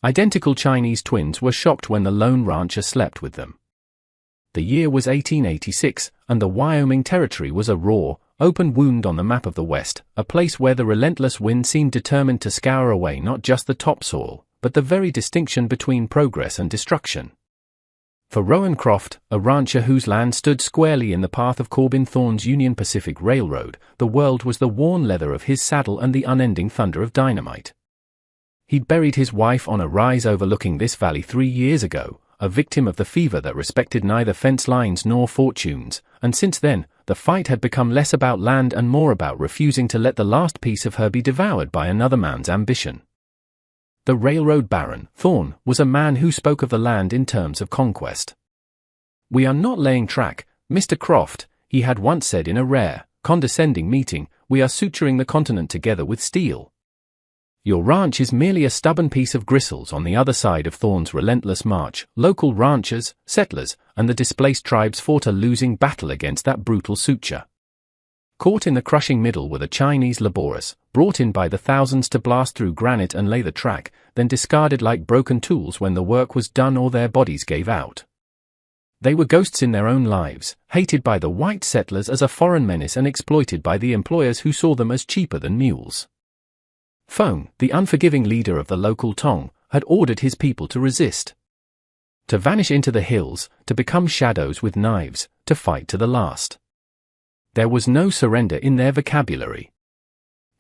Identical Chinese twins were shocked when the lone rancher slept with them. The year was 1886, and the Wyoming Territory was a raw, open wound on the map of the West, a place where the relentless wind seemed determined to scour away not just the topsoil, but the very distinction between progress and destruction. For Rowan Croft, a rancher whose land stood squarely in the path of Corbin Thorne's Union Pacific Railroad, the world was the worn leather of his saddle and the unending thunder of dynamite. He'd buried his wife on a rise overlooking this valley 3 years ago, a victim of the fever that respected neither fence lines nor fortunes, and since then, the fight had become less about land and more about refusing to let the last piece of her be devoured by another man's ambition. The railroad baron, Thorne, was a man who spoke of the land in terms of conquest. "We are not laying track, Mr. Croft," he had once said in a rare, condescending meeting, "we are suturing the continent together with steel. Your ranch is merely a stubborn piece of gristles on the other side of Thorne's relentless march." Local ranchers, settlers, and the displaced tribes fought a losing battle against that brutal suture. Caught in the crushing middle were the Chinese laborers, brought in by the thousands to blast through granite and lay the track, then discarded like broken tools when the work was done or their bodies gave out. They were ghosts in their own lives, hated by the white settlers as a foreign menace and exploited by the employers who saw them as cheaper than mules. Fong, the unforgiving leader of the local Tong, had ordered his people to resist. To vanish into the hills, to become shadows with knives, to fight to the last. There was no surrender in their vocabulary.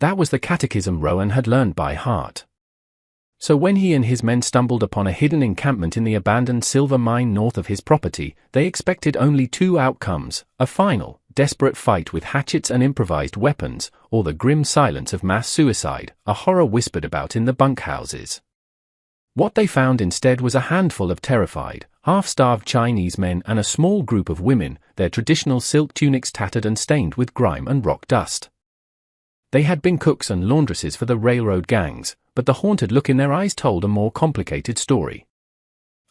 That was the catechism Rowan had learned by heart. So when he and his men stumbled upon a hidden encampment in the abandoned silver mine north of his property, they expected only 2 outcomes: a final, desperate fight with hatchets and improvised weapons, or the grim silence of mass suicide, a horror whispered about in the bunkhouses. What they found instead was a handful of terrified, half-starved Chinese men and a small group of women, their traditional silk tunics tattered and stained with grime and rock dust. They had been cooks and laundresses for the railroad gangs, but the haunted look in their eyes told a more complicated story.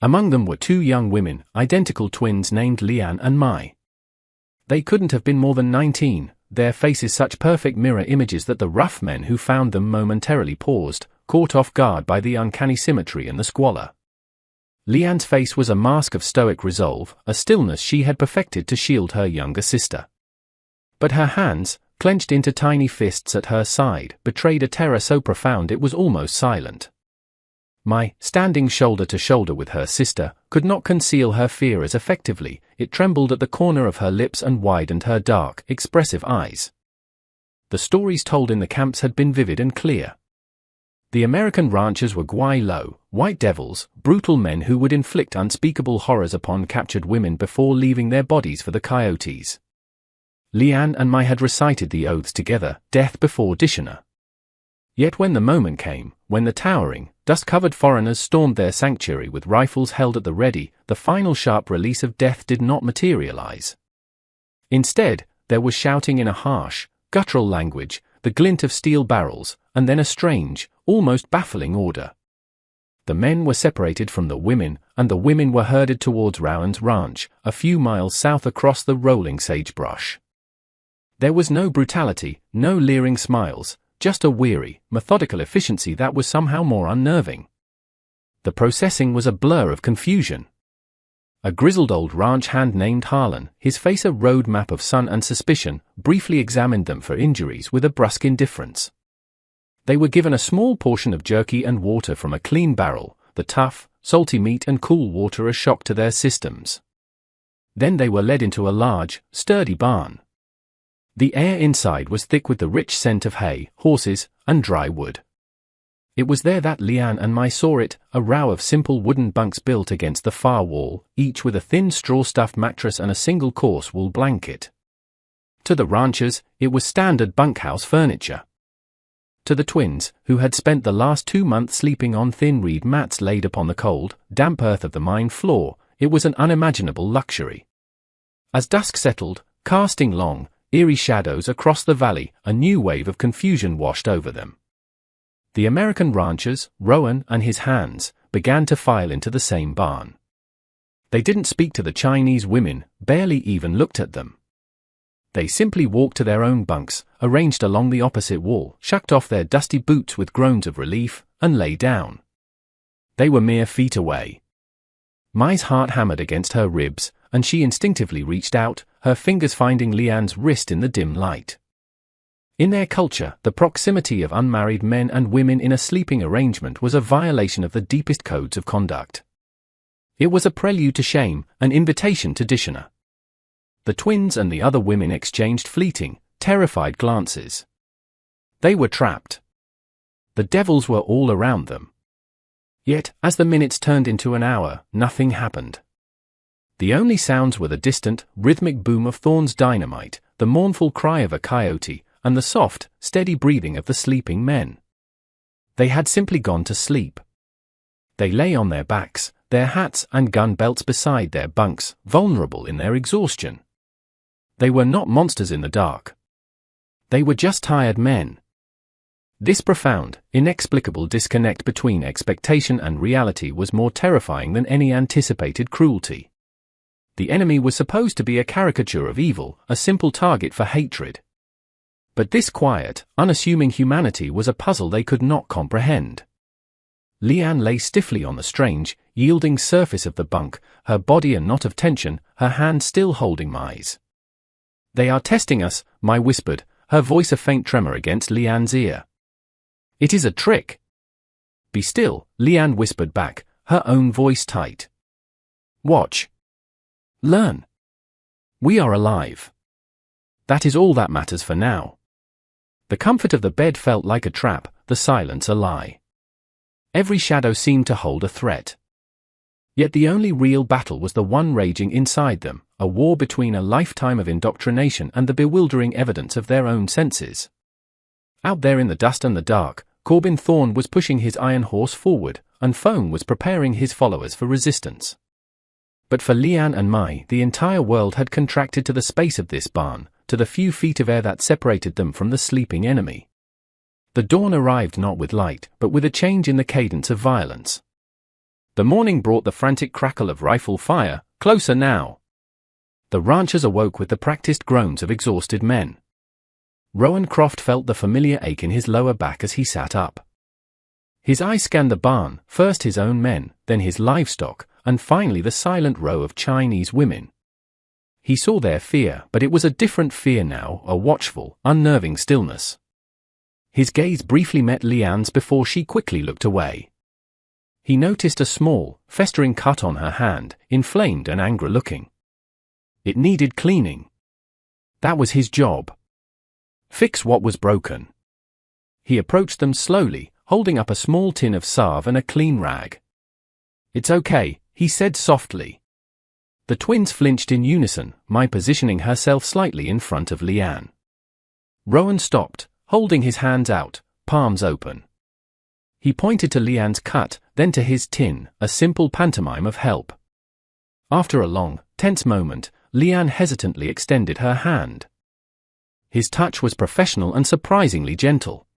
Among them were 2 young women, identical twins named Lian and Mai. They couldn't have been more than 19, their faces such perfect mirror images that the rough men who found them momentarily paused, caught off guard by the uncanny symmetry and the squalor. Lian's face was a mask of stoic resolve, a stillness she had perfected to shield her younger sister. But her hands, clenched into tiny fists at her side, betrayed a terror so profound it was almost silent. Mai, standing shoulder to shoulder with her sister, could not conceal her fear as effectively. It trembled at the corner of her lips and widened her dark, expressive eyes. The stories told in the camps had been vivid and clear. The American ranchers were Gwai Lo, white devils, brutal men who would inflict unspeakable horrors upon captured women before leaving their bodies for the coyotes. Lian and Mai had recited the oaths together, death before dishonor. Yet when the moment came, when the towering, dust-covered foreigners stormed their sanctuary with rifles held at the ready, the final sharp release of death did not materialize. Instead, there was shouting in a harsh, guttural language, the glint of steel barrels, and then a strange, almost baffling order. The men were separated from the women, and the women were herded towards Rowan's ranch, a few miles south across the rolling sagebrush. There was no brutality, no leering smiles, just a weary, methodical efficiency that was somehow more unnerving. The processing was a blur of confusion. A grizzled old ranch hand named Harlan, his face a road map of sun and suspicion, briefly examined them for injuries with a brusque indifference. They were given a small portion of jerky and water from a clean barrel, the tough, salty meat and cool water a shock to their systems. Then they were led into a large, sturdy barn. The air inside was thick with the rich scent of hay, horses, and dry wood. It was there that Lian and Mai saw it, a row of simple wooden bunks built against the far wall, each with a thin straw-stuffed mattress and a single coarse wool blanket. To the ranchers, it was standard bunkhouse furniture. To the twins, who had spent the last 2 months sleeping on thin reed mats laid upon the cold, damp earth of the mine floor, it was an unimaginable luxury. As dusk settled, casting long, eerie shadows across the valley, a new wave of confusion washed over them. The American ranchers, Rowan and his hands, began to file into the same barn. They didn't speak to the Chinese women, barely even looked at them. They simply walked to their own bunks, arranged along the opposite wall, shucked off their dusty boots with groans of relief, and lay down. They were mere feet away. Mai's heart hammered against her ribs, and she instinctively reached out, her fingers finding Lian's wrist in the dim light. In their culture, the proximity of unmarried men and women in a sleeping arrangement was a violation of the deepest codes of conduct. It was a prelude to shame, an invitation to dishonor. The twins and the other women exchanged fleeting, terrified glances. They were trapped. The devils were all around them. Yet, as the minutes turned into an hour, nothing happened. The only sounds were the distant, rhythmic boom of Thorn's dynamite, the mournful cry of a coyote, and the soft, steady breathing of the sleeping men. They had simply gone to sleep. They lay on their backs, their hats and gun belts beside their bunks, vulnerable in their exhaustion. They were not monsters in the dark. They were just tired men. This profound, inexplicable disconnect between expectation and reality was more terrifying than any anticipated cruelty. The enemy was supposed to be a caricature of evil, a simple target for hatred. But this quiet, unassuming humanity was a puzzle they could not comprehend. Lian lay stiffly on the strange, yielding surface of the bunk, her body a knot of tension, her hand still holding Mai's. "They are testing us," Mai whispered, her voice a faint tremor against Lian's ear. "It is a trick." "Be still," Lian whispered back, her own voice tight. "Watch. Learn. We are alive. That is all that matters for now." The comfort of the bed felt like a trap, the silence a lie. Every shadow seemed to hold a threat. Yet the only real battle was the one raging inside them, a war between a lifetime of indoctrination and the bewildering evidence of their own senses. Out there in the dust and the dark, Corbin Thorne was pushing his iron horse forward, and Foam was preparing his followers for resistance. But for Lian and Mai, the entire world had contracted to the space of this barn, to the few feet of air that separated them from the sleeping enemy. The dawn arrived not with light, but with a change in the cadence of violence. The morning brought the frantic crackle of rifle fire, closer now. The ranchers awoke with the practiced groans of exhausted men. Rowan Croft felt the familiar ache in his lower back as he sat up. His eyes scanned the barn, first his own men, then his livestock, and finally the silent row of Chinese women. He saw their fear, but it was a different fear now, a watchful, unnerving stillness. His gaze briefly met Lian's before she quickly looked away. He noticed a small, festering cut on her hand, inflamed and angry-looking. It needed cleaning. That was his job. Fix what was broken. He approached them slowly, holding up a small tin of salve and a clean rag. "It's okay," he said softly. The twins flinched in unison, Mai positioning herself slightly in front of Lian. Rowan stopped, holding his hands out, palms open. He pointed to Lian's cut, then to his tin, a simple pantomime of help. After a long, tense moment, Lian hesitantly extended her hand. His touch was professional and surprisingly gentle.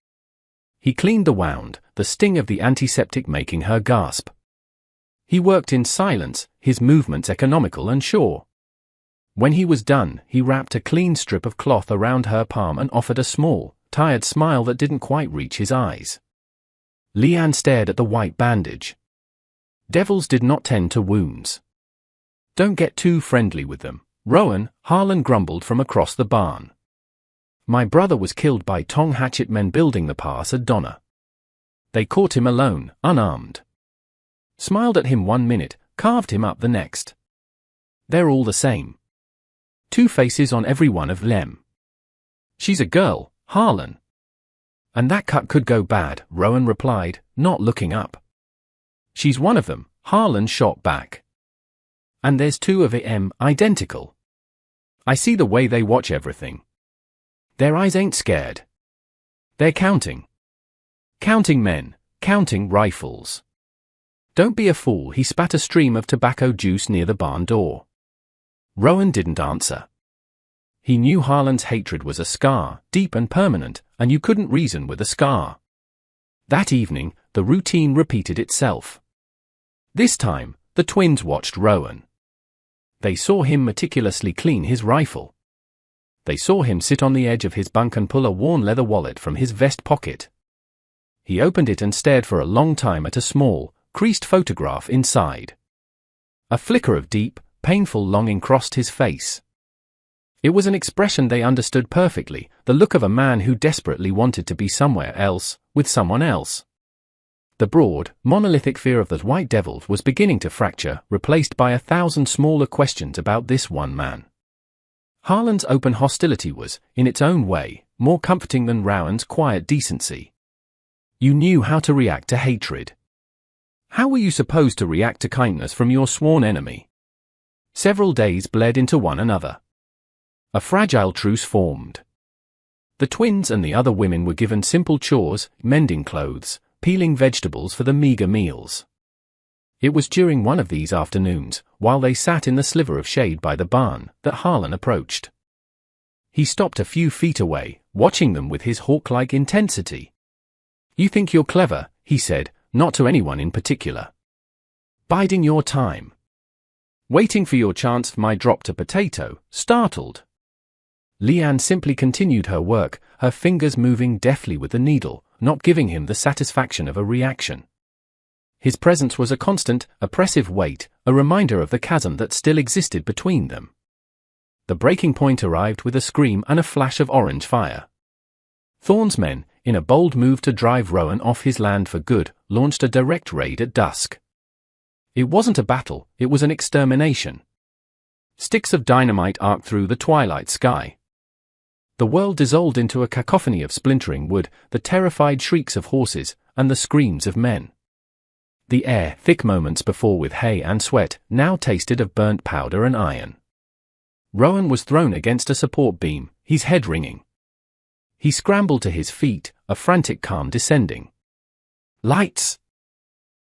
He cleaned the wound, the sting of the antiseptic making her gasp. He worked in silence, his movements economical and sure. When he was done, he wrapped a clean strip of cloth around her palm and offered a small, tired smile that didn't quite reach his eyes. Lian stared at the white bandage. Devils did not tend to wounds. "Don't get too friendly with them," Rowan, Harlan grumbled from across the barn. "My brother was killed by Tong hatchet men building the pass at Donna. They caught him alone, unarmed. Smiled at him 1 minute, carved him up the next. They're all the same. 2 faces on every one of them." "She's a girl, Harlan." "And that cut could go bad," Rowan replied, not looking up. "She's one of them," Harlan shot back. "And there's 2 of them, identical. I see the way they watch everything. Their eyes ain't scared. They're counting. Counting men, counting rifles." "Don't be a fool," he spat a stream of tobacco juice near the barn door. Rowan didn't answer. He knew Harlan's hatred was a scar, deep and permanent, and you couldn't reason with a scar. That evening, the routine repeated itself. This time, the twins watched Rowan. They saw him meticulously clean his rifle. They saw him sit on the edge of his bunk and pull a worn leather wallet from his vest pocket. He opened it and stared for a long time at a small, creased photograph inside. A flicker of deep, painful longing crossed his face. It was an expression they understood perfectly, the look of a man who desperately wanted to be somewhere else, with someone else. The broad, monolithic fear of the White Devil was beginning to fracture, replaced by 1,000 smaller questions about this one man. Harlan's open hostility was, in its own way, more comforting than Rowan's quiet decency. You knew how to react to hatred. How were you supposed to react to kindness from your sworn enemy? Several days bled into one another. A fragile truce formed. The twins and the other women were given simple chores, mending clothes, peeling vegetables for the meager meals. It was during one of these afternoons, while they sat in the sliver of shade by the barn, that Harlan approached. He stopped a few feet away, watching them with his hawk-like intensity. "You think you're clever," he said, not to anyone in particular. "Biding your time. Waiting for your chance." My dropped a potato, startled. Leanne simply continued her work, her fingers moving deftly with the needle, not giving him the satisfaction of a reaction. His presence was a constant, oppressive weight, a reminder of the chasm that still existed between them. The breaking point arrived with a scream and a flash of orange fire. Thorne's men, in a bold move to drive Rowan off his land for good, launched a direct raid at dusk. It wasn't a battle, it was an extermination. Sticks of dynamite arced through the twilight sky. The world dissolved into a cacophony of splintering wood, the terrified shrieks of horses, and the screams of men. The air, thick moments before with hay and sweat, now tasted of burnt powder and iron. Rowan was thrown against a support beam, his head ringing. He scrambled to his feet, a frantic calm descending. "Lights!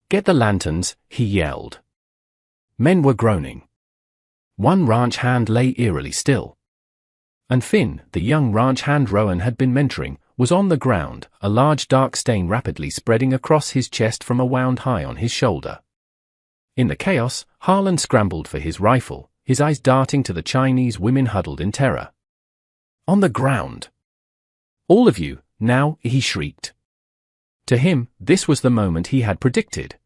Get the lanterns," he yelled. Men were groaning. One ranch hand lay eerily still. And Finn, the young ranch hand Rowan had been mentoring, was on the ground, a large dark stain rapidly spreading across his chest from a wound high on his shoulder. In the chaos, Harlan scrambled for his rifle, his eyes darting to the Chinese women huddled in terror. "On the ground! All of you, now!" he shrieked. To him, this was the moment he had predicted.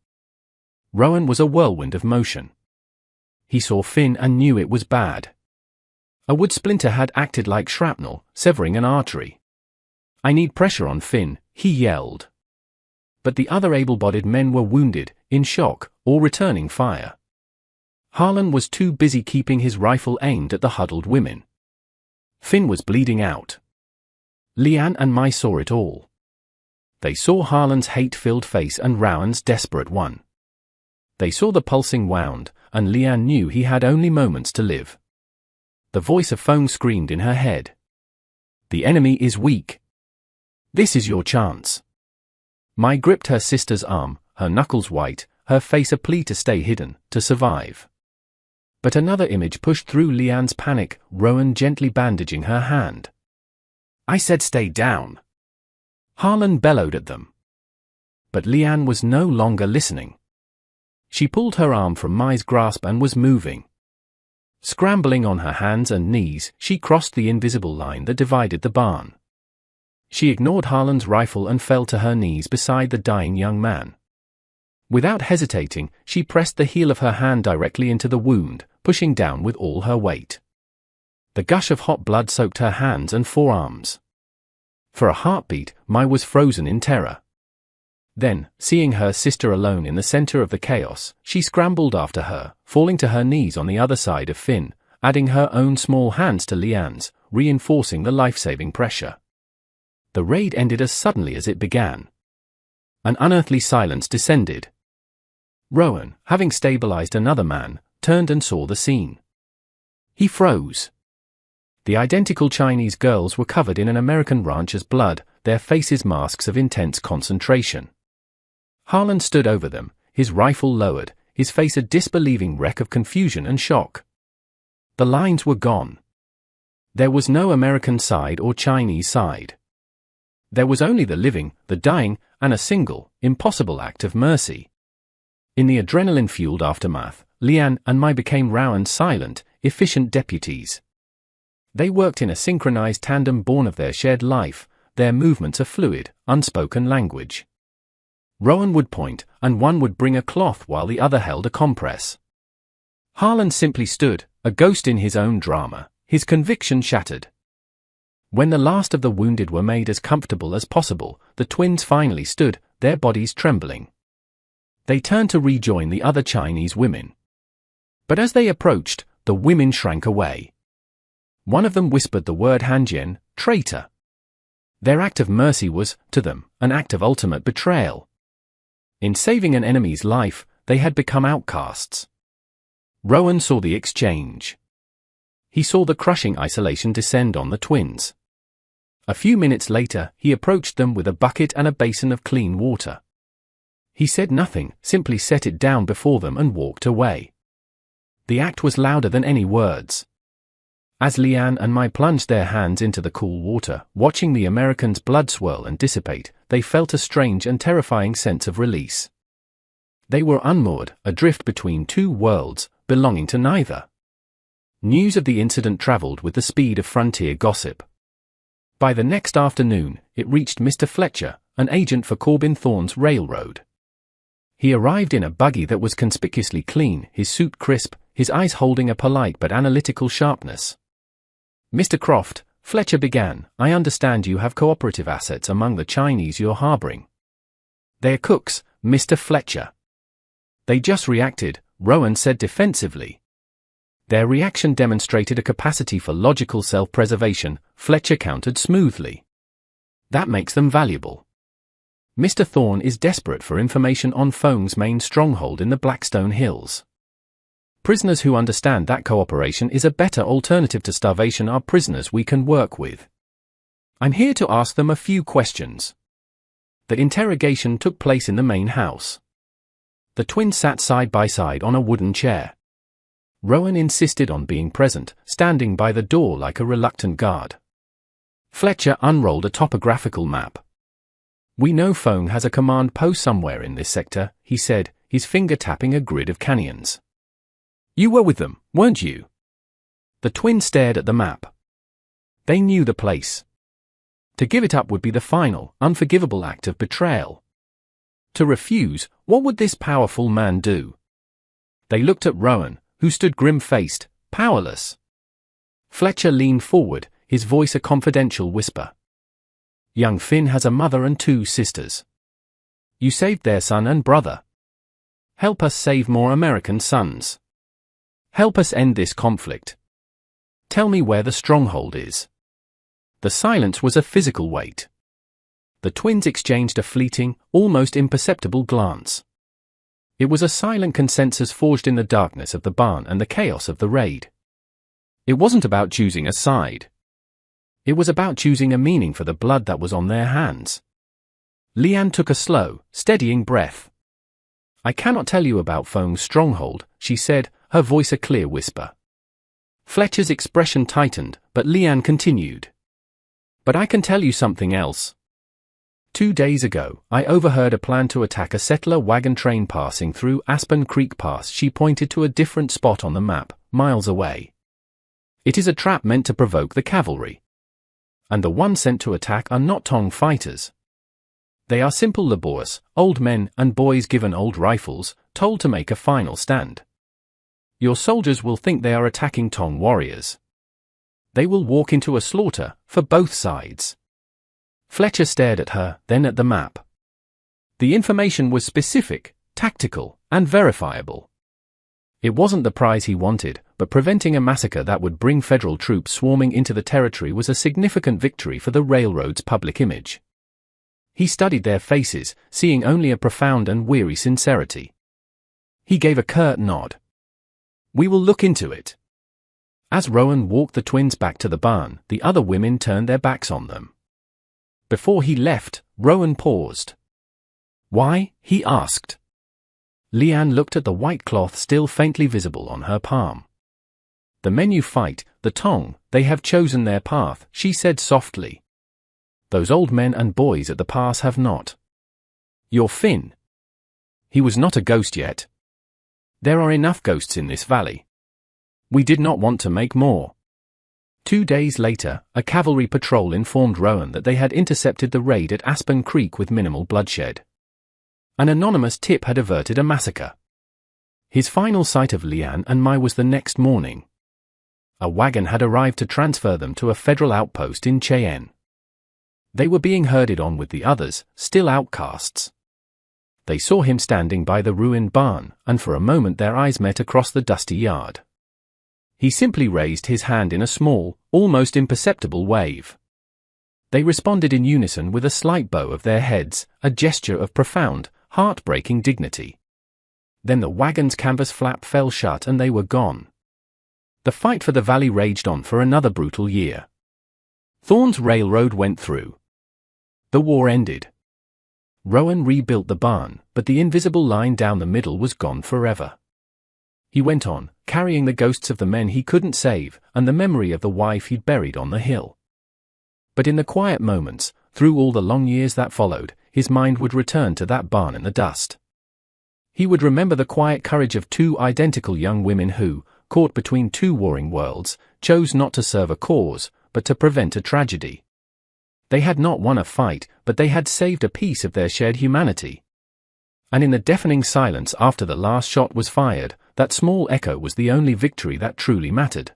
Rowan was a whirlwind of motion. He saw Finn and knew it was bad. A wood splinter had acted like shrapnel, severing an artery. "I need pressure on Finn," he yelled. But the other able-bodied men were wounded, in shock, or returning fire. Harlan was too busy keeping his rifle aimed at the huddled women. Finn was bleeding out. Leanne and Mai saw it all. They saw Harlan's hate-filled face and Rowan's desperate one. They saw the pulsing wound, and Leanne knew he had only moments to live. The voice of foam screamed in her head. "The enemy is weak. This is your chance." Mai gripped her sister's arm, her knuckles white, her face a plea to stay hidden, to survive. But another image pushed through Leanne's panic, Rowan gently bandaging her hand. "I said stay down." Harlan bellowed at them. But Leanne was no longer listening. She pulled her arm from Mai's grasp and was moving. Scrambling on her hands and knees, she crossed the invisible line that divided the barn. She ignored Harlan's rifle and fell to her knees beside the dying young man. Without hesitating, she pressed the heel of her hand directly into the wound, pushing down with all her weight. The gush of hot blood soaked her hands and forearms. For a heartbeat, Mai was frozen in terror. Then, seeing her sister alone in the center of the chaos, she scrambled after her, falling to her knees on the other side of Finn, adding her own small hands to Leanne's, reinforcing the life-saving pressure. The raid ended as suddenly as it began. An unearthly silence descended. Rowan, having stabilized another man, turned and saw the scene. He froze. The identical Chinese girls were covered in an American rancher's blood, their faces masks of intense concentration. Harlan stood over them, his rifle lowered, his face a disbelieving wreck of confusion and shock. The lines were gone. There was no American side or Chinese side. There was only the living, the dying, and a single, impossible act of mercy. In the adrenaline-fueled aftermath, Leanne and Mai became Rowan's silent, efficient deputies. They worked in a synchronized tandem born of their shared life, their movements a fluid, unspoken language. Rowan would point, and one would bring a cloth while the other held a compress. Harlan simply stood, a ghost in his own drama, his conviction shattered. When the last of the wounded were made as comfortable as possible, the twins finally stood, their bodies trembling. They turned to rejoin the other Chinese women. But as they approached, the women shrank away. One of them whispered the word Hanjian, traitor. Their act of mercy was, to them, an act of ultimate betrayal. In saving an enemy's life, they had become outcasts. Rowan saw the exchange. He saw the crushing isolation descend on the twins. A few minutes later, he approached them with a bucket and a basin of clean water. He said nothing, simply set it down before them and walked away. The act was louder than any words. As Leanne and Mai plunged their hands into the cool water, watching the Americans' blood swirl and dissipate, they felt a strange and terrifying sense of release. They were unmoored, adrift between two worlds, belonging to neither. News of the incident traveled with the speed of frontier gossip. By the next afternoon, it reached Mr. Fletcher, an agent for Corbin Thorne's railroad. He arrived in a buggy that was conspicuously clean, his suit crisp, his eyes holding a polite but analytical sharpness. "Mr. Croft," Fletcher began, "I understand you have cooperative assets among the Chinese you're harboring." "They're cooks, Mr. Fletcher." "They just reacted," Rowan said defensively. Their reaction demonstrated a capacity for logical self-preservation, Fletcher countered smoothly. "That makes them valuable. Mr. Thorne is desperate for information on Feng's main stronghold in the Blackstone Hills. Prisoners who understand that cooperation is a better alternative to starvation are prisoners we can work with. I'm here to ask them a few questions." The interrogation took place in the main house. The twins sat side by side on a wooden chair. Rowan insisted on being present, standing by the door like a reluctant guard. Fletcher unrolled a topographical map. "We know Feng has a command post somewhere in this sector," he said, his finger tapping a grid of canyons. "You were with them, weren't you?" The twins stared at the map. They knew the place. To give it up would be the final, unforgivable act of betrayal. To refuse, what would this powerful man do? They looked at Rowan, who stood grim-faced, powerless. Fletcher leaned forward, his voice a confidential whisper. "Young Finn has a mother and 2 sisters. You saved their son and brother. Help us save more American sons. Help us end this conflict. Tell me where the stronghold is." The silence was a physical weight. The twins exchanged a fleeting, almost imperceptible glance. It was a silent consensus forged in the darkness of the barn and the chaos of the raid. It wasn't about choosing a side. It was about choosing a meaning for the blood that was on their hands. Leanne took a slow, steadying breath. "I cannot tell you about Feng's stronghold," she said, her voice a clear whisper. Fletcher's expression tightened, but Leanne continued. "But I can tell you something else. 2 days ago, I overheard a plan to attack a settler wagon train passing through Aspen Creek Pass." She pointed to a different spot on the map, miles away. "It is a trap meant to provoke the cavalry. And the ones sent to attack are not Tong fighters. They are simple laborers, old men and boys given old rifles, told to make a final stand. Your soldiers will think they are attacking Tong warriors. They will walk into a slaughter, for both sides." Fletcher stared at her, then at the map. The information was specific, tactical, and verifiable. It wasn't the prize he wanted, but preventing a massacre that would bring federal troops swarming into the territory was a significant victory for the railroad's public image. He studied their faces, seeing only a profound and weary sincerity. He gave a curt nod. "We will look into it." As Rowan walked the twins back to the barn, the other women turned their backs on them. Before he left, Rowan paused. "Why?" he asked. Leanne looked at the white cloth still faintly visible on her palm. "The men you fight, the Tong, they have chosen their path," she said softly. "Those old men and boys at the pass have not. You're Finn. He was not a ghost yet. There are enough ghosts in this valley. We did not want to make more." 2 days later, a cavalry patrol informed Rowan that they had intercepted the raid at Aspen Creek with minimal bloodshed. An anonymous tip had averted a massacre. His final sight of Lian and Mai was the next morning. A wagon had arrived to transfer them to a federal outpost in Cheyenne. They were being herded on with the others, still outcasts. They saw him standing by the ruined barn, and for a moment their eyes met across the dusty yard. He simply raised his hand in a small, almost imperceptible wave. They responded in unison with a slight bow of their heads, a gesture of profound, heartbreaking dignity. Then the wagon's canvas flap fell shut and they were gone. The fight for the valley raged on for another brutal year. Thorne's railroad went through. The war ended. Rowan rebuilt the barn, but the invisible line down the middle was gone forever. He went on, carrying the ghosts of the men he couldn't save, and the memory of the wife he'd buried on the hill. But in the quiet moments, through all the long years that followed, his mind would return to that barn in the dust. He would remember the quiet courage of two identical young women who, caught between two warring worlds, chose not to serve a cause, but to prevent a tragedy. They had not won a fight, but they had saved a piece of their shared humanity. And in the deafening silence after the last shot was fired, that small echo was the only victory that truly mattered.